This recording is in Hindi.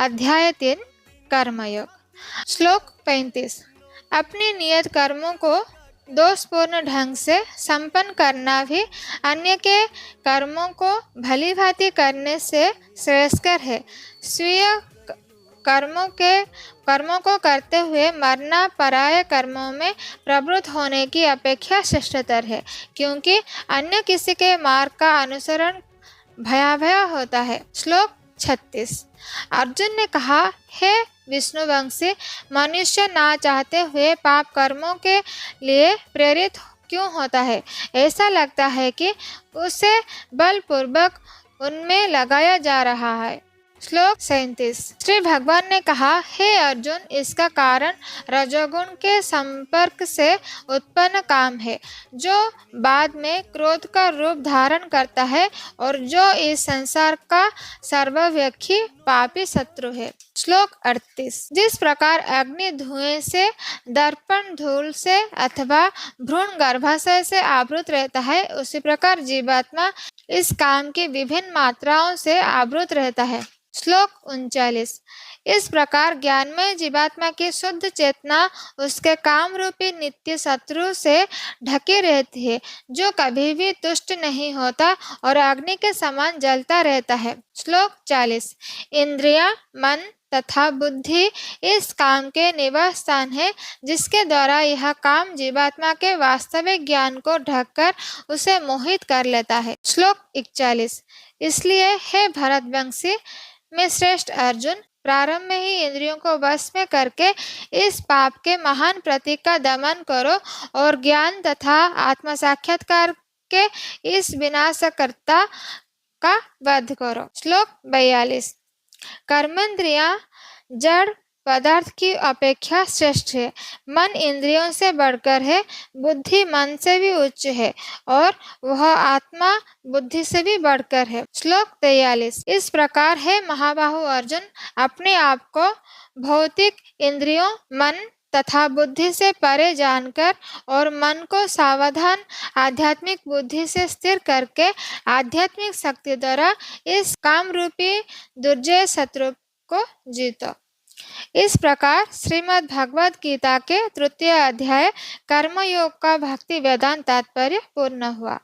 अध्याय 3 कर्मयोग। श्लोक 35। अपने नियत कर्मों को दोषपूर्ण ढंग से संपन्न करना भी अन्य के कर्मों को भली भांति करने से श्रेयस्कर है। स्वीय कर्मों को करते हुए मरना पराये कर्मों में प्रवृत्त होने की अपेक्षा श्रेष्ठतर है, क्योंकि अन्य किसी के मार्ग का अनुसरण भयावह होता है। श्लोक 36। अर्जुन ने कहा, हे विष्णुवंशी, मनुष्य ना चाहते हुए पाप कर्मों के लिए प्रेरित क्यों होता है? ऐसा लगता है कि उसे बलपूर्वक उनमें लगाया जा रहा है। श्लोक 37। श्री भगवान ने कहा, हे अर्जुन, इसका कारण रजोगुण के संपर्क से उत्पन्न काम है, जो बाद में क्रोध का रूप धारण करता है और जो इस संसार का सर्वव्यापी पापी शत्रु है। श्लोक 38। जिस प्रकार अग्नि धुएं से, दर्पण धूल से अथवा भ्रूण गर्भाशय से आवृत रहता है, उसी प्रकार जीवात्मा इस काम की विभिन्न मात्राओं से आवृत रहता है। श्लोक 39। इस प्रकार ज्ञानमय जीवात्मा की शुद्ध चेतना उसके काम रूपी नित्य शत्रु से ढकी रहती है, जो कभी भी तुष्ट नहीं होता और अग्नि के समान जलता रहता है। श्लोक 40। इंद्रियां, मन तथा बुद्धि इस काम के निवास स्थान है, जिसके द्वारा यह काम जीवात्मा के वास्तविक ज्ञान को ढककर उसे मोहित कर लेता है। श्लोक 41। इसलिए हे भरतवंशी में श्रेष्ठ अर्जुन, प्रारंभ में ही इंद्रियों को वश में करके इस पाप के महान प्रतीक का दमन करो और ज्ञान तथा आत्म साक्षात्कार के इस विनाशकर्ता का वध करो। श्लोक 42। कर्मेंद्रियां जड़ पदार्थ की अपेक्षा श्रेष्ठ है, मन इंद्रियों से बढ़कर है, बुद्धि मन से भी उच्च है और वह आत्मा बुद्धि से भी बढ़कर है। श्लोक 43। इस प्रकार है महाबाहु अर्जुन, अपने आप को भौतिक इंद्रियों, मन तथा बुद्धि से परे जानकर और मन को सावधान आध्यात्मिक बुद्धि से स्थिर करके आध्यात्मिक शक्ति द्वारा इस काम रूपी दुर्जय शत्रु को जीतो। इस प्रकार श्रीमद् भगवद गीता के 3 अध्याय कर्मयोग का भक्ति वेदांत तात्पर्य पूर्ण हुआ।